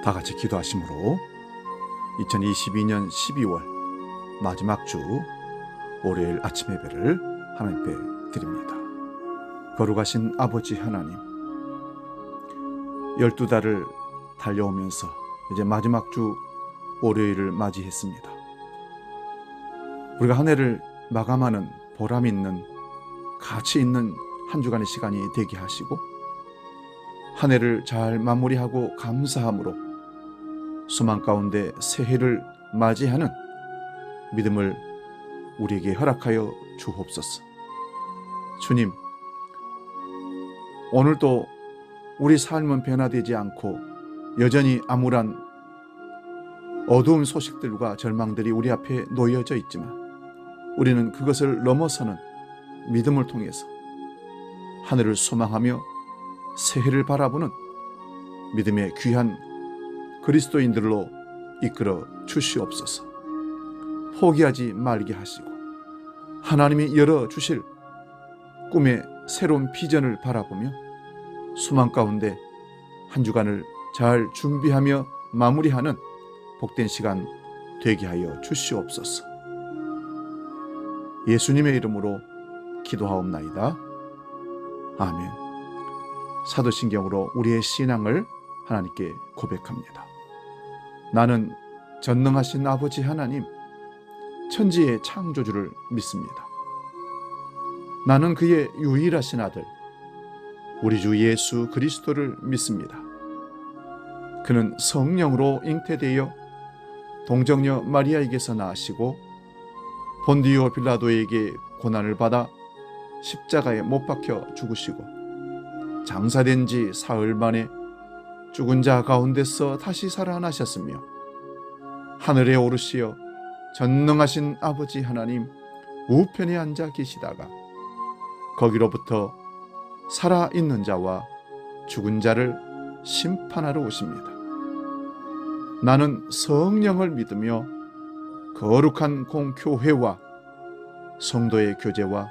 다 같이 기도하심으로 2022년 12월 마지막 주 월요일 아침 예배를 하나님께 드립니다. 거룩하신 아버지 하나님, 12달을 달려오면서 이제 마지막 주 월요일을 맞이했습니다. 우리가 한 해를 마감하는 보람 있는, 가치 있는 한 주간의 시간이 되게 하시고, 한 해를 잘 마무리하고 감사함으로 소망 가운데 새해를 맞이하는 믿음을 우리에게 허락하여 주옵소서. 주님, 오늘도 우리 삶은 변화되지 않고 여전히 암울한 어두운 소식들과 절망들이 우리 앞에 놓여져 있지만, 우리는 그것을 넘어서는 믿음을 통해서 하늘을 소망하며 새해를 바라보는 믿음의 귀한 그리스도인들로 이끌어 주시옵소서. 포기하지 말게 하시고 하나님이 열어주실 꿈의 새로운 비전을 바라보며 소망 가운데 한 주간을 잘 준비하며 마무리하는 복된 시간 되게 하여 주시옵소서. 예수님의 이름으로 기도하옵나이다. 아멘. 사도신경으로 우리의 신앙을 하나님께 고백합니다. 나는 전능하신 아버지 하나님, 천지의 창조주를 믿습니다. 나는 그의 유일하신 아들, 우리 주 예수 그리스도를 믿습니다. 그는 성령으로 잉태되어 동정녀 마리아에게서 나시고 본디오 빌라도에게 고난을 받아 십자가에 못 박혀 죽으시고 장사된 지 사흘 만에 죽은 자 가운데서 다시 살아나셨으며 하늘에 오르시어 전능하신 아버지 하나님 우편에 앉아 계시다가 거기로부터 살아있는 자와 죽은 자를 심판하러 오십니다. 나는 성령을 믿으며 거룩한 공교회와 성도의 교제와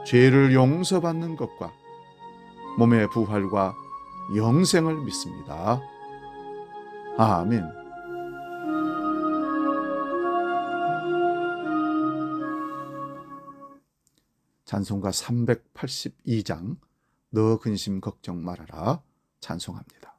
죄를 용서받는 것과 몸의 부활과 영생을 믿습니다. 아멘. 찬송가 382장 너 근심 걱정 말아라 찬송합니다.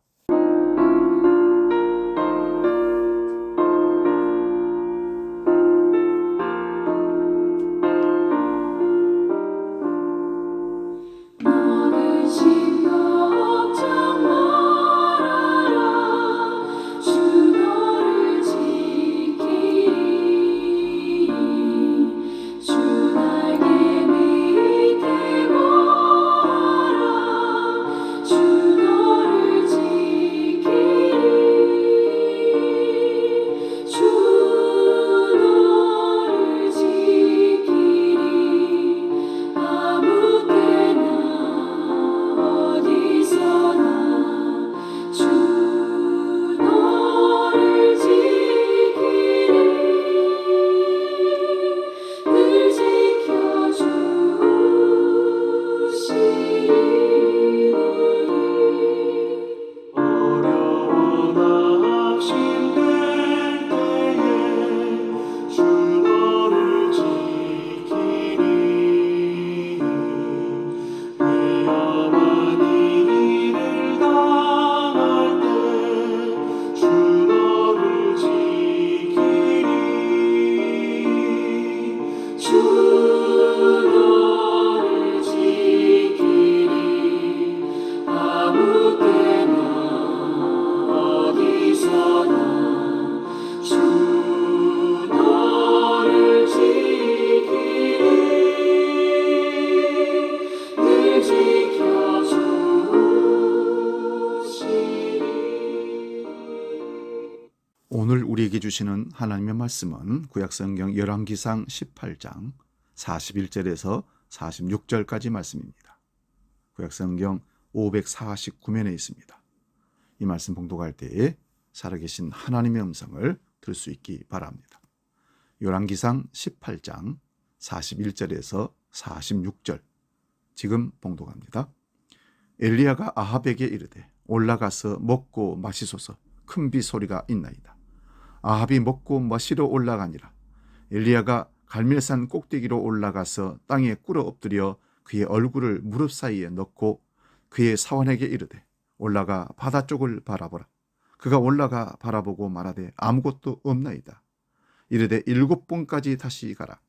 오늘 우리에게 주시는 하나님의 말씀은 구약성경 열왕기상 18장 41절에서 46절까지 말씀입니다. 구약성경 549면에 있습니다. 이 말씀 봉독할 때에 살아계신 하나님의 음성을 들을 수 있기 바랍니다. 열왕기상 18장 41절에서 46절 지금 봉독합니다. 엘리야가 아합에게 이르되 올라가서 먹고 마시소서. 큰 비 소리가 있나이다. 아합이 먹고 마시러 올라가니라. 엘리야가 갈멜산 꼭대기로 올라가서 땅에 꿇어 엎드려 그의 얼굴을 무릎 사이에 넣고 그의 사원에게 이르되 올라가 바다 쪽을 바라보라. 그가 올라가 바라보고 말하되 아무것도 없나이다. 이르되 7번까지 다시 가라.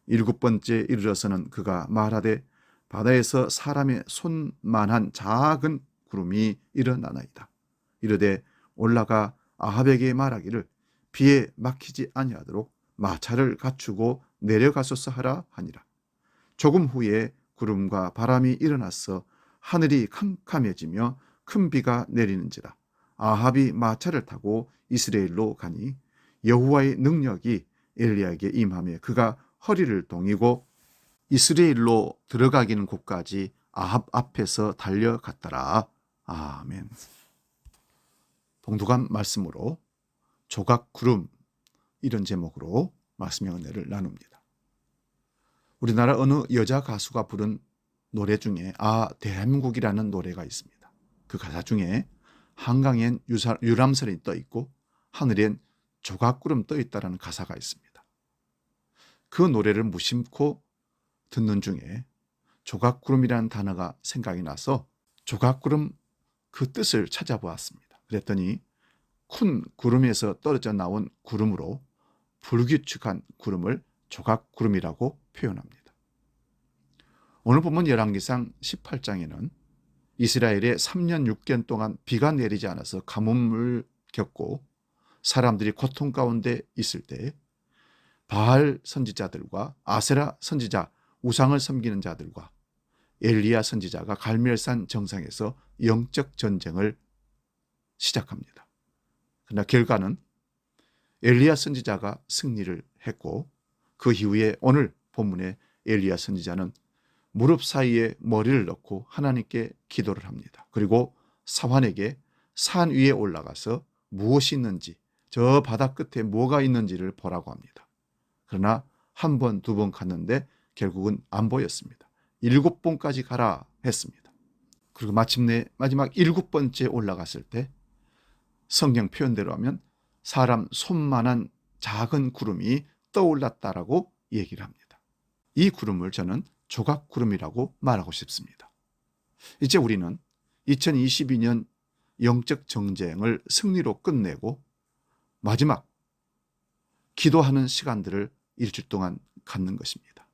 7번째 이르러서는 그가 말하되 바다에서 사람의 손만한 작은 구름이 일어나나이다. 이르되 올라가 아합에게 말하기를 비에 막히지 아니하도록 마차를 갖추고 내려가소서 하라 하니라. 조금 후에 구름과 바람이 일어나서 하늘이 캄캄해지며 큰 비가 내리는지라. 아합이 마차를 타고 이스라엘로 가니 여호와의 능력이 엘리야에게 임하며 그가 허리를 동이고 이스라엘로 들어가기는 곳까지 아합 앞에서 달려갔더라. 아멘. 봉독한 말씀으로 조각 구름, 이런 제목으로 말씀의 은혜를 나눕니다. 우리나라 어느 여자 가수가 부른 노래 중에 대한민국이라는 노래가 있습니다. 그 가사 중에 한강엔 유람선이 떠 있고 하늘엔 조각구름 떠 있다는 가사가 있습니다. 그 노래를 무심코 듣는 중에 조각구름이라는 단어가 생각이 나서 조각구름 그 뜻을 찾아보았습니다. 그랬더니 큰 구름에서 떨어져 나온 구름으로 불규칙한 구름을 조각구름이라고 표현합니다. 오늘 본문 열왕기상 18장에는 이스라엘에 3년 6개월 동안 비가 내리지 않아서 가뭄을 겪고 사람들이 고통 가운데 있을 때 바알 선지자들과 아세라 선지자, 우상을 섬기는 자들과 엘리야 선지자가 갈멜산 정상에서 영적 전쟁을 시작합니다. 그러나 결과는 엘리야 선지자가 승리를 했고 그 이후에 오늘 본문의 엘리야 선지자는 무릎 사이에 머리를 넣고 하나님께 기도를 합니다. 그리고 사환에게 산 위에 올라가서 무엇이 있는지, 저 바다 끝에 뭐가 있는지를 보라고 합니다. 그러나 한 번, 두 번 갔는데 결국은 안 보였습니다. 7번까지 가라 했습니다. 그리고 마침내 마지막 7번째 올라갔을 때 성경 표현대로 하면 사람 손만한 작은 구름이 떠올랐다라고 얘기를 합니다. 이 구름을 저는 조각구름이라고 말하고 싶습니다. 이제 우리는 2022년 영적 정쟁을 승리로 끝내고 마지막 기도하는 시간들을 일주일 동안 갖는 것입니다.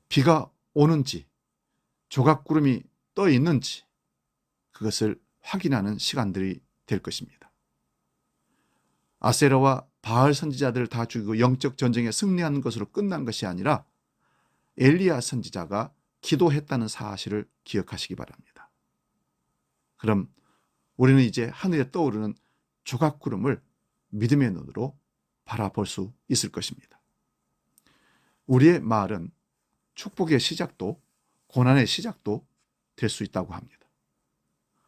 비가 오는지 조각구름이 떠 있는지 그것을 확인하는 시간들이 될 것입니다. 아세라와 바알 선지자들을 다 죽이고 영적 전쟁에 승리하는 것으로 끝난 것이 아니라 엘리야 선지자가 기도했다는 사실을 기억하시기 바랍니다. 그럼 우리는 이제 하늘에 떠오르는 조각구름을 믿음의 눈으로 바라볼 수 있을 것입니다. 우리의 말은 축복의 시작도 고난의 시작도 될 수 있다고 합니다.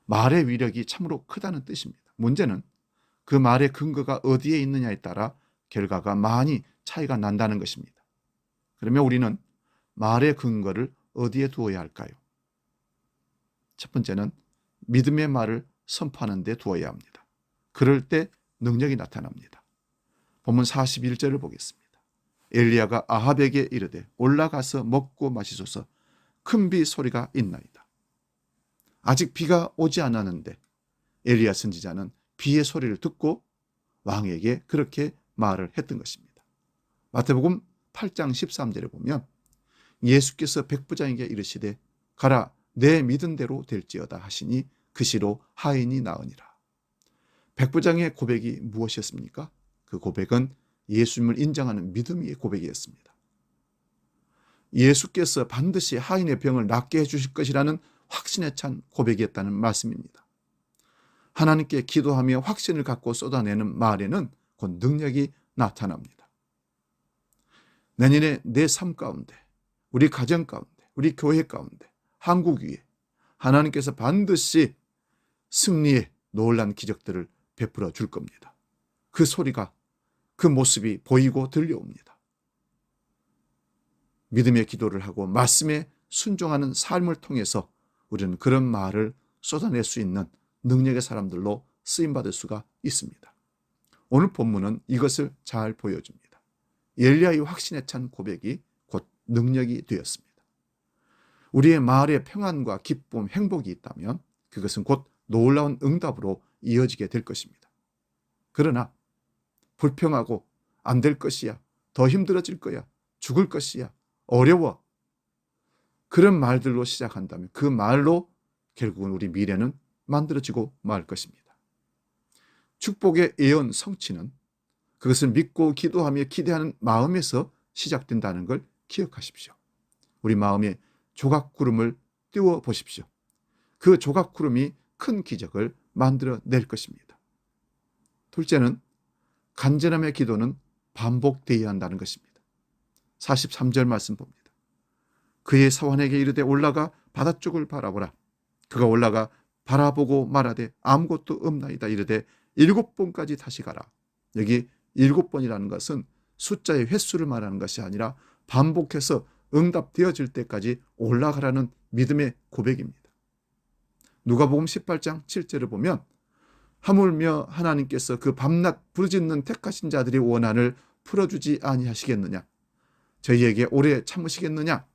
말의 위력이 참으로 크다는 뜻입니다. 문제는 그 말의 근거가 어디에 있느냐에 따라 결과가 많이 차이가 난다는 것입니다. 그러면 우리는 말의 근거를 어디에 두어야 할까요? 첫 번째는 믿음의 말을 선포하는 데 두어야 합니다. 그럴 때 능력이 나타납니다. 본문 41절을 보겠습니다. 엘리야가 아합에게 이르되 올라가서 먹고 마시소서. 큰 비 소리가 있나이다. 아직 비가 오지 않았는데 엘리야 선지자는 비의 소리를 듣고 왕에게 그렇게 말을 했던 것입니다. 마태복음 8장 13절에 보면 예수께서 백부장에게 이르시되 가라 내 믿은 대로 될지어다 하시니 그 시로 하인이 나으니라. 백부장의 고백이 무엇이었습니까? 그 고백은 예수님을 인정하는 믿음의 고백이었습니다. 예수께서 반드시 하인의 병을 낫게 해주실 것이라는 확신에 찬 고백이었다는 말씀입니다. 하나님께 기도하며 확신을 갖고 쏟아내는 말에는 곧 능력이 나타납니다. 내년에 내 삶 가운데, 우리 가정 가운데, 우리 교회 가운데, 한국 위에 하나님께서 반드시 승리의 놀라운 기적들을 베풀어 줄 겁니다. 그 소리가, 그 모습이 보이고 들려옵니다. 믿음의 기도를 하고 말씀에 순종하는 삶을 통해서 우리는 그런 말을 쏟아낼 수 있는 능력의 사람들로 쓰임받을 수가 있습니다. 오늘 본문은 이것을 잘 보여줍니다. 엘리야의 확신에 찬 고백이 곧 능력이 되었습니다. 우리의 마을에 평안과 기쁨, 행복이 있다면 그것은 곧 놀라운 응답으로 이어지게 될 것입니다. 그러나 불평하고 안 될 것이야, 더 힘들어질 거야, 죽을 것이야, 어려워, 그런 말들로 시작한다면 그 말로 결국은 우리 미래는 만들어지고 말 것입니다. 축복의 예언 성취는 그것을 믿고 기도하며 기대하는 마음에서 시작된다는 걸 기억하십시오. 우리 마음에 조각구름을 띄워 보십시오. 그 조각구름이 큰 기적을 만들어낼 것입니다. 둘째는 간절함의 기도는 반복되어야 한다는 것입니다. 43절 말씀 봅니다. 그의 사환에게 이르되 올라가 바다 쪽을 바라보라. 그가 올라가 바라보고 말하되 아무것도 없나이다. 이르되 7번까지 다시 가라. 여기 7번이라는 것은 숫자의 횟수를 말하는 것이 아니라 반복해서 응답되어질 때까지 올라가라는 믿음의 고백입니다. 누가복음 18장 7절을 보면 하물며 하나님께서 그 밤낮 부르짖는 택하신 자들의 원한을 풀어주지 아니하시겠느냐? 저희에게 오래 참으시겠느냐?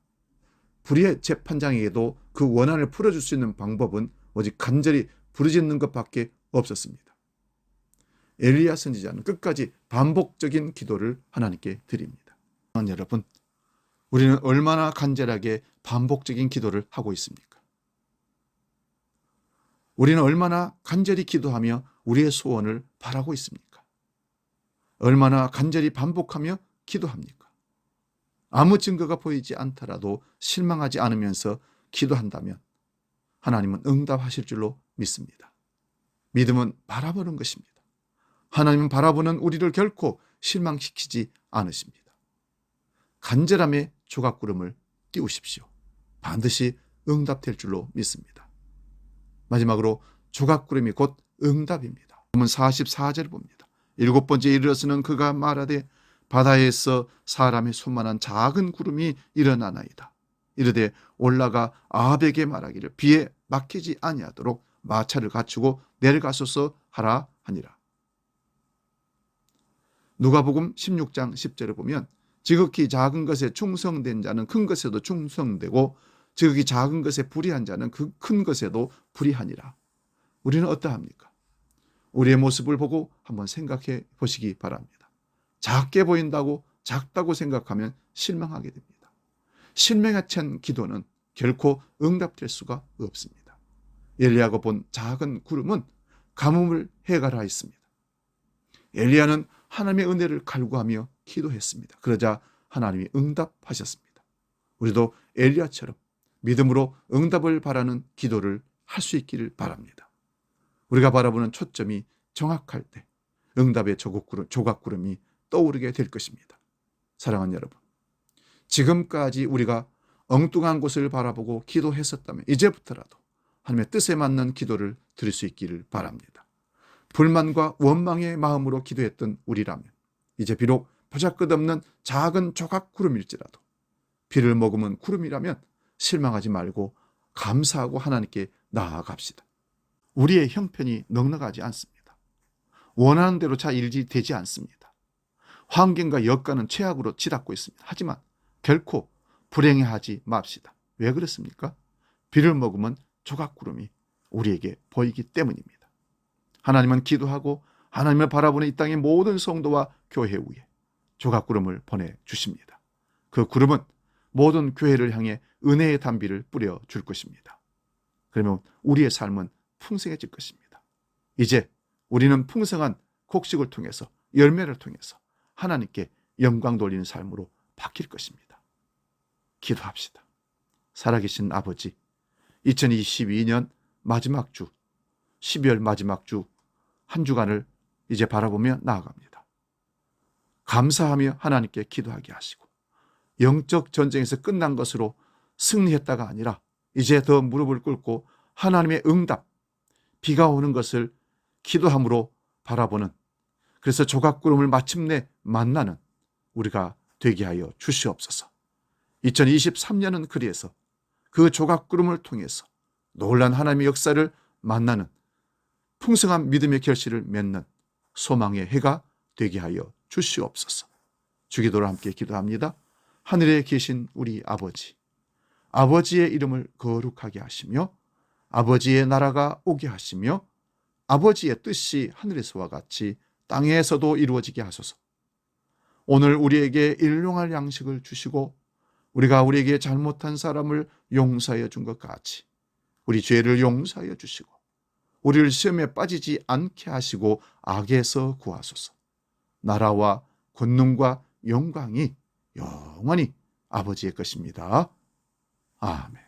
불의의 재판장에게도 그 원한을 풀어줄 수 있는 방법은 오직 간절히 부르짖는 것밖에 없었습니다. 엘리야 선지자는 끝까지 반복적인 기도를 하나님께 드립니다. 여러분, 우리는 얼마나 간절하게 반복적인 기도를 하고 있습니까? 우리는 얼마나 간절히 기도하며 우리의 소원을 바라고 있습니까? 얼마나 간절히 반복하며 기도합니까? 아무 증거가 보이지 않더라도 실망하지 않으면서 기도한다면 하나님은 응답하실 줄로 믿습니다. 믿음은 바라보는 것입니다. 하나님은 바라보는 우리를 결코 실망시키지 않으십니다. 간절함의 조각구름을 띄우십시오. 반드시 응답될 줄로 믿습니다. 마지막으로 조각구름이 곧 응답입니다. 본문 44절을 봅니다. 7번째 이르러서는 그가 말하되 바다에서 사람의 손만한 작은 구름이 일어나나이다. 이르되 올라가 아합에게 말하기를 비에 막히지 아니하도록 마차를 갖추고 내려가소서 하라 하니라. 누가복음 16장 10절을 보면 지극히 작은 것에 충성된 자는 큰 것에도 충성되고 지극히 작은 것에 불의한 자는 그 큰 것에도 불의하니라. 우리는 어떠합니까? 우리의 모습을 보고 한번 생각해 보시기 바랍니다. 작게 보인다고 작다고 생각하면 실망하게 됩니다. 실망에 찬 기도는 결코 응답될 수가 없습니다. 엘리야가 본 작은 구름은 가뭄을 해결하였습니다. 엘리야는 하나님의 은혜를 갈구하며 기도했습니다. 그러자 하나님이 응답하셨습니다. 우리도 엘리야처럼 믿음으로 응답을 바라는 기도를 할 수 있기를 바랍니다. 우리가 바라보는 초점이 정확할 때 응답의 조각구름이 떠오르게 될 것입니다. 사랑하는 여러분, 지금까지 우리가 엉뚱한 곳을 바라보고 기도했었다면 이제부터라도 하나님의 뜻에 맞는 기도를 드릴 수 있기를 바랍니다. 불만과 원망의 마음으로 기도했던 우리라면 이제 비록 보잘것없는 작은 조각구름일지라도 비를 머금은 구름이라면 실망하지 말고 감사하고 하나님께 나아갑시다. 우리의 형편이 넉넉하지 않습니다. 원하는 대로 잘 일이 되지 않습니다. 환경과 여건은 최악으로 치닫고 있습니다. 하지만 결코 불행해하지 맙시다. 왜 그렇습니까? 비를 머금은 조각구름이 우리에게 보이기 때문입니다. 하나님은 기도하고 하나님을 바라보는 이 땅의 모든 성도와 교회 위에 조각구름을 보내주십니다. 그 구름은 모든 교회를 향해 은혜의 단비를 뿌려줄 것입니다. 그러면 우리의 삶은 풍성해질 것입니다. 이제 우리는 풍성한 곡식을 통해서 열매를 통해서 하나님께 영광 돌리는 삶으로 바뀔 것입니다. 기도합시다. 살아계신 아버지, 2022년 마지막 주 12월 마지막 주 한 주간을 이제 바라보며 나아갑니다. 감사하며 하나님께 기도하게 하시고 영적 전쟁에서 끝난 것으로 승리했다가 아니라 이제 더 무릎을 꿇고 하나님의 응답, 비가 오는 것을 기도함으로 바라보는, 그래서 조각구름을 마침내 만나는 우리가 되게 하여 주시옵소서. 2023년은 그리해서 그 조각구름을 통해서 놀란 하나님의 역사를 만나는 풍성한 믿음의 결실을 맺는 소망의 해가 되게 하여 주시옵소서. 주기도로 함께 기도합니다. 하늘에 계신 우리 아버지, 아버지의 이름을 거룩하게 하시며 아버지의 나라가 오게 하시며 아버지의 뜻이 하늘에서와 같이 땅에서도 이루어지게 하소서. 오늘 우리에게 일용할 양식을 주시고 우리가 우리에게 잘못한 사람을 용서하여 준 것 같이 우리 죄를 용서하여 주시고 우리를 시험에 빠지지 않게 하시고 악에서 구하소서. 나라와 권능과 영광이 영원히 아버지의 것입니다. 아멘.